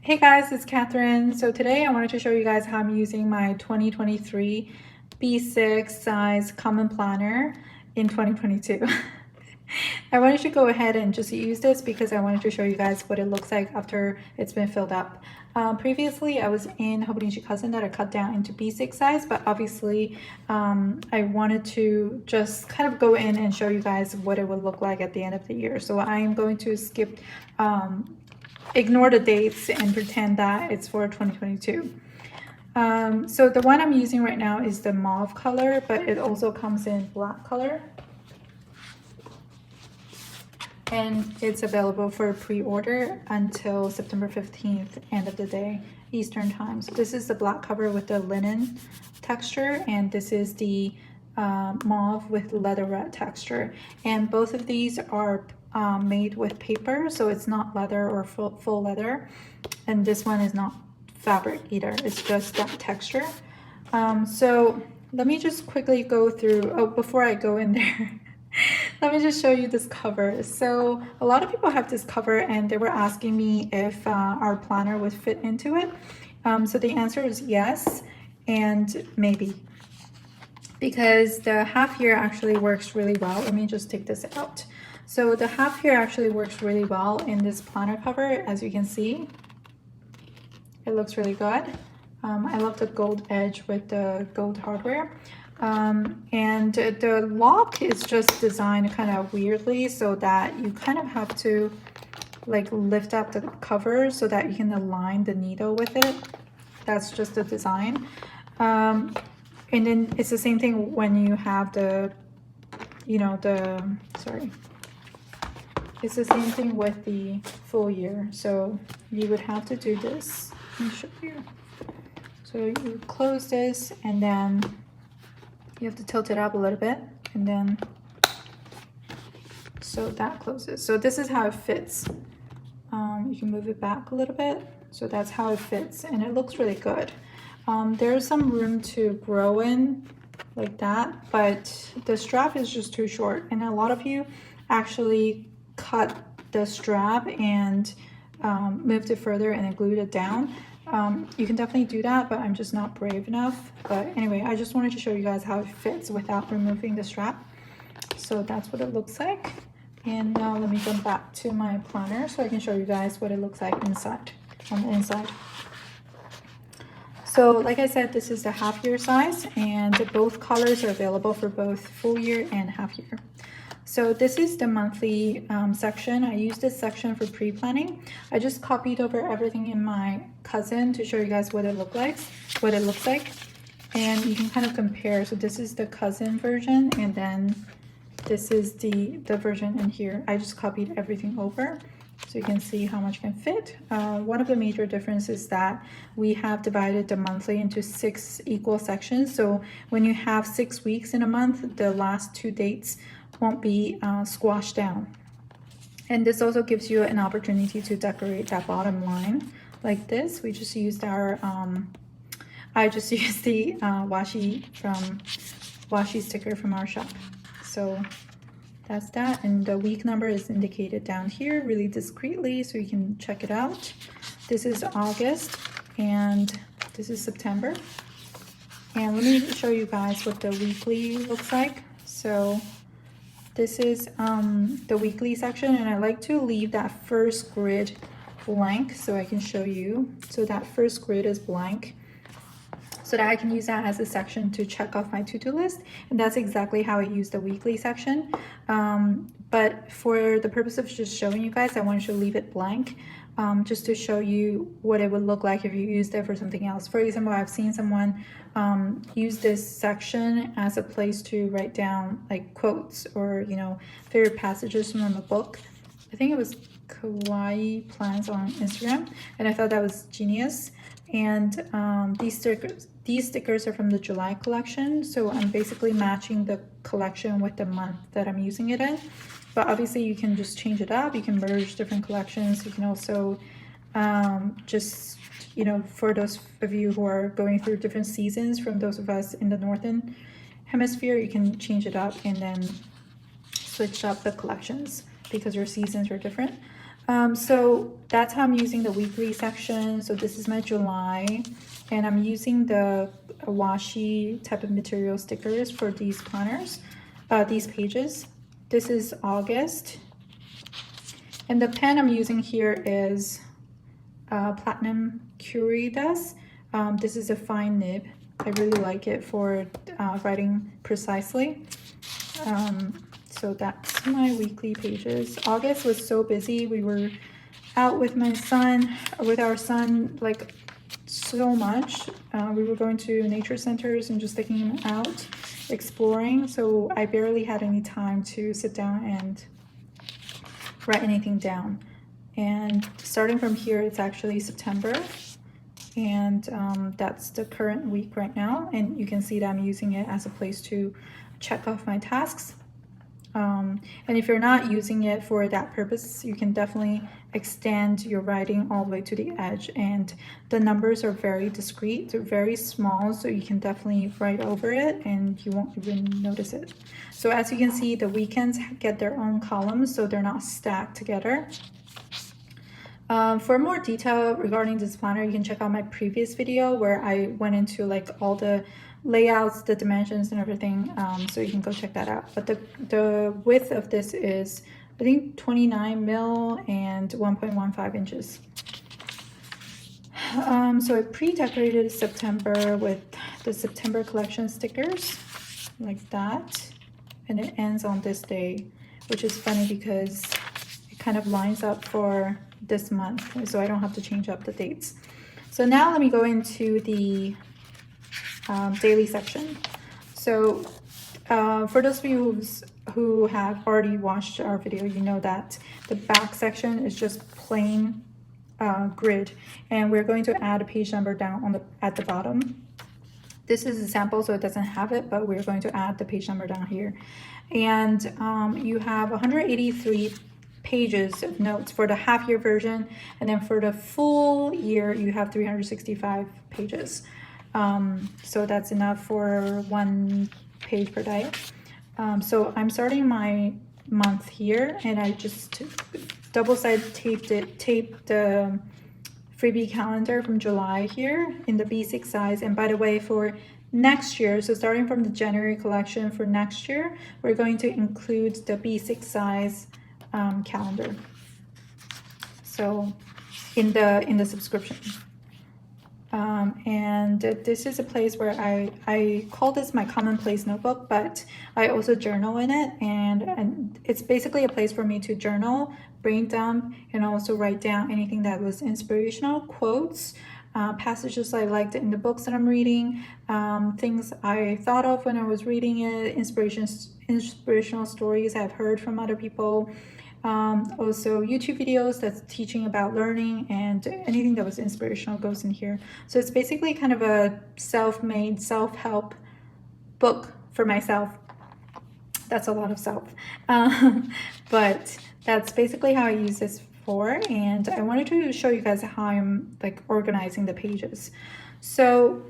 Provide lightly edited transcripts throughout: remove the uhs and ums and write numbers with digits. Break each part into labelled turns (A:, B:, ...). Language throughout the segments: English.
A: Hey guys, it's Catherine. So today I wanted to show you guys how I'm using my 2023 B6 size common planner in 2022. I wanted to go ahead and just use this because I wanted to show you guys what it looks like after it's been filled up. Previously, I was in Hobonichi Cousin that I cut down into B6 size, but obviously I wanted to just kind of go in and show you guys what it would look like at the end of the year. So I am going to skip ignore the dates and pretend that it's for 2022. So the one I'm using right now is the mauve color, but it also comes in black color. And it's available for pre-order until September 15th, end of the day, Eastern time. So this is the black cover with the linen texture, and this is the mauve with leatherette texture. And both of these are made with paper, so it's not leather or full leather. And this one is not fabric either, it's just that texture. So let me just quickly go through, oh, before I go in there, let me just show you this cover. So a lot of people have this cover and they were asking me if our planner would fit into it. So the answer is yes and maybe, because the half year actually works really well. Let me just take this out. So the half year actually works really well in this planner cover. As you can see, it looks really good. I love the gold edge with the gold hardware. And the lock is just designed kind of weirdly so that you kind of have to like lift up the cover so that you can align the needle with it. That's just the design. And then it's the same thing when you have the, it's the same thing with the full year. So you would have to do this. Let me show you. So you close this and then you have to tilt it up a little bit, and then so that closes. So this is how it fits. You can move it back a little bit. So that's how it fits, and it looks really good. There's some room to grow in like that, but the strap is just too short, and a lot of you actually cut the strap and moved it further and then glued it down. You can definitely do that, but I'm just not brave enough. But anyway, I just wanted to show you guys how it fits without removing the strap. So that's what it looks like. And now let me jump back to my planner so I can show you guys what it looks like inside, on the inside. So like I said, this is the half year size, and both colors are available for both full year and half year. So this is the monthly section. I use this section for pre-planning. I just copied over everything in my cousin to show you guys what it looks like, and you can kind of compare. So this is the cousin version, and then this is the version in here. I just copied everything over so you can see how much can fit. One of the major differences is that we have divided the monthly into 6 equal sections. So when you have 6 weeks in a month, the last 2 dates won't be squashed down. And this also gives you an opportunity to decorate that bottom line like this. We just used our I just used the washi sticker from our shop. So that's that, and the week number is indicated down here really discreetly so you can check it out. This is August and this is September. And let me show you guys what the weekly looks like. So this is the weekly section, and I like to leave that first grid blank so I can show you. So that first grid is blank so that I can use that as a section to check off my to-do list. And that's exactly how I use the weekly section. But for the purpose of just showing you guys, I wanted to leave it blank just to show you what it would look like if you used it for something else. For example, I've seen someone use this section as a place to write down like quotes or, favorite passages from a book. I think it was Kawaii Plans on Instagram, and I thought that was genius. And these stickers are from the July collection, so I'm basically matching the collection with the month that I'm using it in. But obviously you can just change it up, you can merge different collections. You can also just, for those of you who are going through different seasons, from those of us in the northern hemisphere, you can change it up and then switch up the collections because your seasons are different. So that's how I'm using the weekly section. So this is my July, and I'm using the washi type of material stickers for these planners, these pages. This is August, and the pen I'm using here is Platinum Curidas. This is a fine nib. I really like it for writing precisely. So that's my weekly pages. August was so busy. We were out with our son, like so much. We were going to nature centers and just taking him out, exploring. So I barely had any time to sit down and write anything down. And starting from here, it's actually September. And that's the current week right now. And you can see that I'm using it as a place to check off my tasks. And if you're not using it for that purpose, you can definitely extend your writing all the way to the edge. And the numbers are very discreet, they're very small, so you can definitely write over it and you won't even notice it. So as you can see, the weekends get their own columns, so they're not stacked together. For more detail regarding this planner, you can check out my previous video where I went into like all the layouts, the dimensions and everything, so you can go check that out. But the width of this is, I think, 29 mil and 1.15 inches. So I pre-decorated September with the September collection stickers like that, and it ends on this day, which is funny because it kind of lines up for this month, so I don't have to change up the dates. So now let me go into the daily section. So for those of you who have already watched our video, you know that the back section is just plain grid, and we're going to add a page number down at the bottom. This is a sample, so it doesn't have it, but we're going to add the page number down here. And you have 183 pages of notes for the half-year version, and then for the full year you have 365 pages. So that's enough for 1 page per day. So I'm starting my month here, and I just double-sided taped the freebie calendar from July here in the B6 size. And by the way, for next year, so starting from the January collection for next year, we're going to include the B6 size calendar, so in the subscription. And this is a place where I call this my commonplace notebook, but I also journal in it, and it's basically a place for me to journal, brain dump, and also write down anything that was inspirational, quotes, passages I liked in the books that I'm reading, things I thought of when I was reading it, inspirational stories I've heard from other people, also YouTube videos that's teaching about learning, and anything that was inspirational goes in here. So it's basically kind of a self-made self-help book for myself. That's a lot of self, but that's basically how I use this for. And I wanted to show you guys how I'm like organizing the pages. So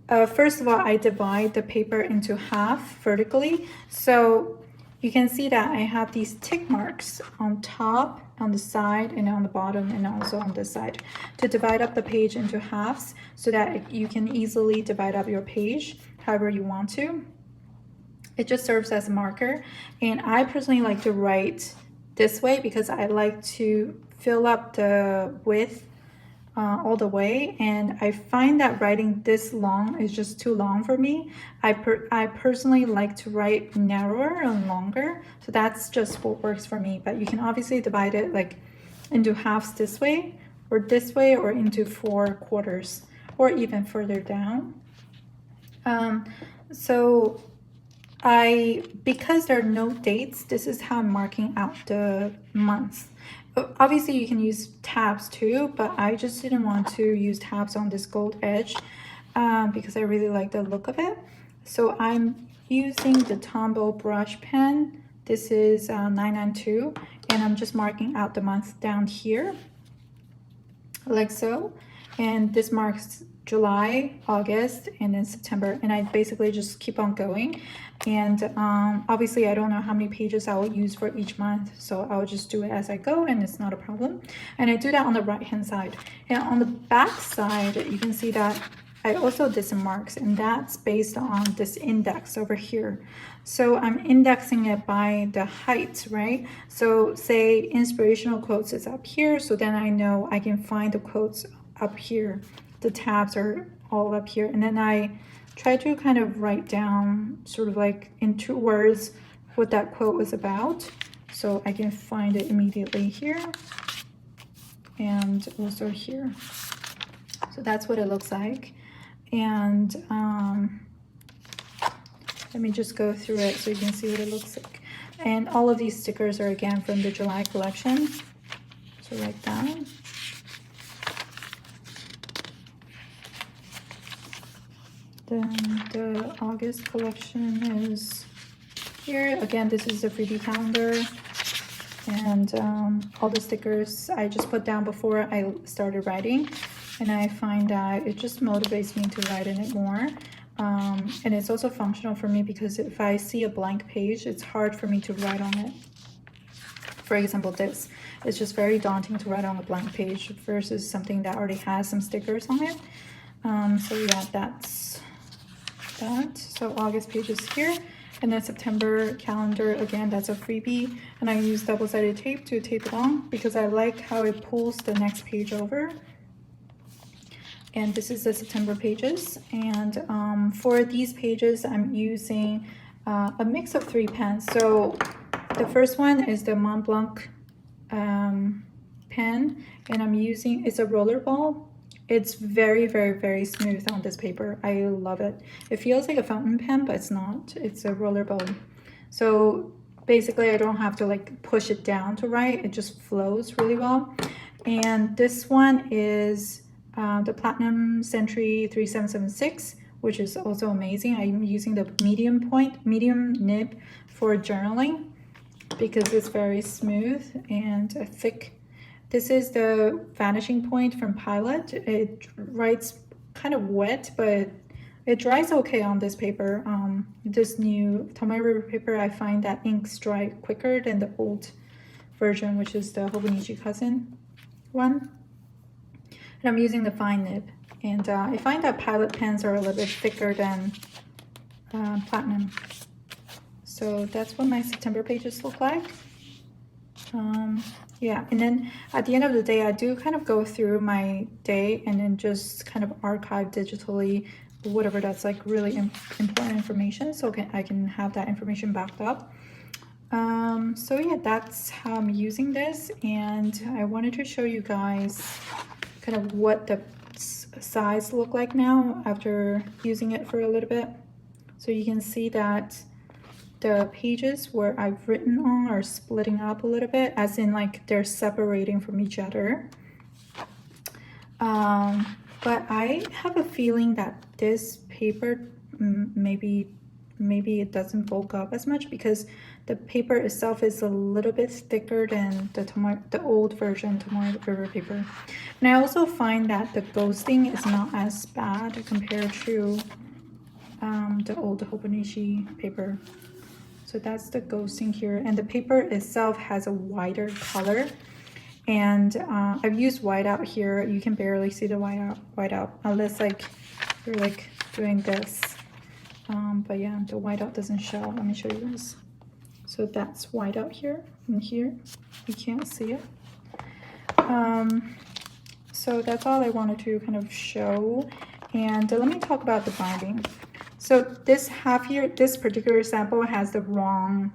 A: first of all, I divide the paper into half vertically. So you can see that I have these tick marks on top, on the side, and on the bottom, and also on this side to divide up the page into halves so that you can easily divide up your page however you want to. It just serves as a marker, and I personally like to write this way because I like to fill up the width all the way, and I find that writing this long is just too long for me. I personally like to write narrower and longer, so that's just what works for me. But you can obviously divide it like into halves this way, or into 4 quarters, or even further down. So because there are no dates, this is how I'm marking out the months. Obviously you can use tabs too, but I just didn't want to use tabs on this gold edge because I really like the look of it. So I'm using the Tombow brush pen. This is 992, and I'm just marking out the month down here like so, and this marks July, August, and then September, and I basically just keep on going. And obviously I don't know how many pages I will use for each month, so I'll just do it as I go, and it's not a problem. And I do that on the right hand side. And on the back side, you can see that I also did some marks, and that's based on this index over here. So I'm indexing it by the height, right? So say inspirational quotes is up here, so then I know I can find the quotes up here. The tabs are all up here, and then I try to kind of write down sort of like in 2 words what that quote was about, so I can find it immediately here and also here. So that's what it looks like. And let me just go through it so you can see what it looks like. And all of these stickers are again from the July collection, so like that. Then the August collection is here. Again, this is the freebie calendar, and all the stickers I just put down before I started writing, and I find that it just motivates me to write in it more. And it's also functional for me because if I see a blank page, it's hard for me to write on it. For example, this, it's just very daunting to write on a blank page versus something that already has some stickers on it. So yeah, that's that. So August page is here, and then September calendar, again, that's a freebie, and I use double-sided tape to tape it on because I like how it pulls the next page over. And this is the September pages, and for these pages I'm using a mix of 3 pens. So the first one is the Montblanc pen, and I'm using, it's a rollerball. It's very, very, very smooth on this paper. I love it. It feels like a fountain pen, but it's not. It's a rollerball. So basically I don't have to like push it down to write. It just flows really well. And this one is the Platinum Century 3776, which is also amazing. I'm using the medium nib for journaling because it's very smooth and thick. This is the Vanishing point from Pilot. It writes kind of wet, but it dries okay on this paper. This new Tombow paper, I find that inks dry quicker than the old version, which is the Hobonichi cousin one. And I'm using the fine nib. And I find that Pilot pens are a little bit thicker than Platinum. So that's what my September pages look like. Yeah, and then at the end of the day, I do kind of go through my day and then just kind of archive digitally whatever that's like really important information, so I can have that information backed up. So yeah, that's how I'm using this, and I wanted to show you guys kind of what the size look like now after using it for a little bit. So you can see that the pages where I've written on are splitting up a little bit, as in like they're separating from each other. But I have a feeling that this paper maybe it doesn't bulk up as much because the paper itself is a little bit thicker than the old version Tombow River paper. And I also find that the ghosting is not as bad compared to the old Hobonichi paper. So that's the ghosting here, and the paper itself has a wider color, and I've used whiteout here. You can barely see the whiteout unless like you're like doing this, but yeah, the whiteout doesn't show. Let me show you guys. So that's whiteout here, and here you can't see it. So that's all I wanted to kind of show, and let me talk about the binding. So this this particular sample has the wrong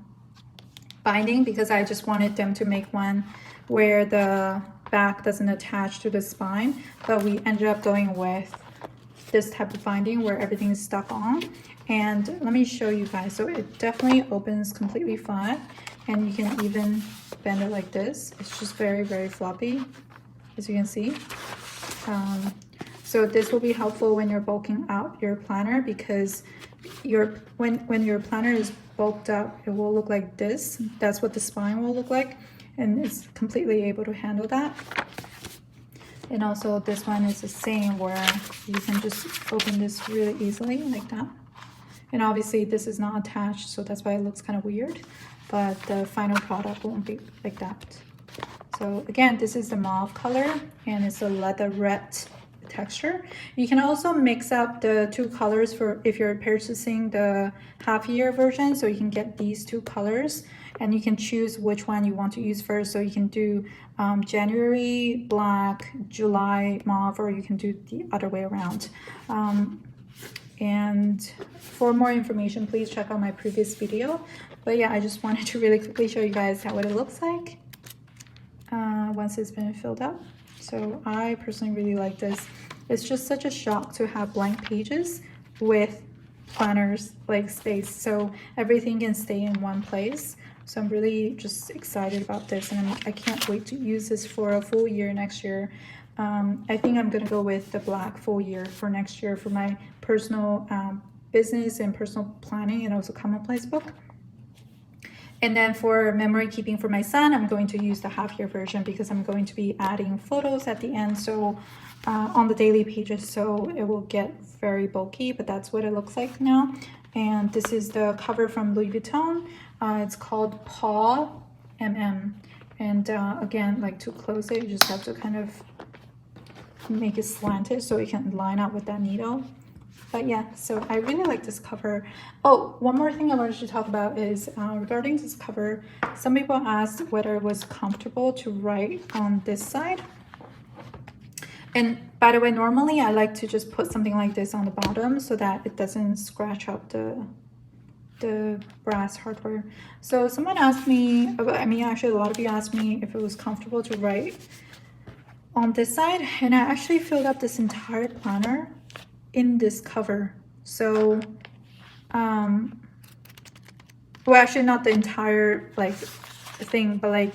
A: binding because I just wanted them to make one where the back doesn't attach to the spine, but we ended up going with this type of binding where everything is stuck on. And let me show you guys. So it definitely opens completely flat, and you can even bend it like this. It's just very, very floppy, as you can see. So this will be helpful when you're bulking out your planner, because when your planner is bulked up, it will look like this. That's what the spine will look like, and it's completely able to handle that. And also this one is the same, where you can just open this really easily like that. And obviously this is not attached, so that's why it looks kind of weird, but the final product won't be like that. So again, this is the mauve color and it's a leatherette texture. You can also mix up the two colors for if you're purchasing the half year version, so you can get these two colors and you can choose which one you want to use first. So you can do January black, July mauve, or you can do the other way around. And for more information, please check out my previous video. But yeah, I just wanted to really quickly show you guys what it looks like once it's been filled up. So I personally really like this. It's just such a shock to have blank pages with planners like space, so everything can stay in one place. So I'm really just excited about this, and I can't wait to use this for a full year next year. I think I'm gonna go with the black full year for next year for my personal business and personal planning, and also commonplace book. And then for memory keeping for my son, I'm going to use the half year version because I'm going to be adding photos at the end, so on the daily pages, so it will get very bulky, but that's what it looks like now. And this is the cover from Louis Vuitton. It's called Paw MM. And again, like to close it, you just have to kind of make it slanted so it can line up with that needle. But yeah, so I really like this cover. Oh, one more thing I wanted to talk about is regarding this cover, some people asked whether it was comfortable to write on this side. And by the way, normally I like to just put something like this on the bottom so that it doesn't scratch up the brass hardware. So someone asked me, I mean, actually a lot of you asked me if it was comfortable to write on this side, and I actually filled up this entire planner in this cover. So well, actually not the entire like thing, but like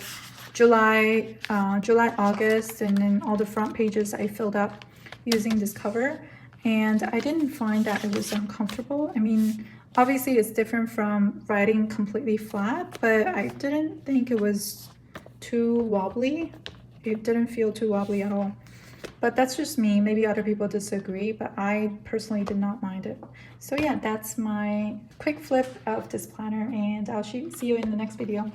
A: July, August, and then all the front pages I filled up using this cover, and I didn't find that it was uncomfortable. I mean, obviously it's different from writing completely flat, but I didn't think it was too wobbly. It didn't feel too wobbly at all. But that's just me. Maybe other people disagree, but I personally did not mind it. So yeah, that's my quick flip of this planner, and I'll see you in the next video.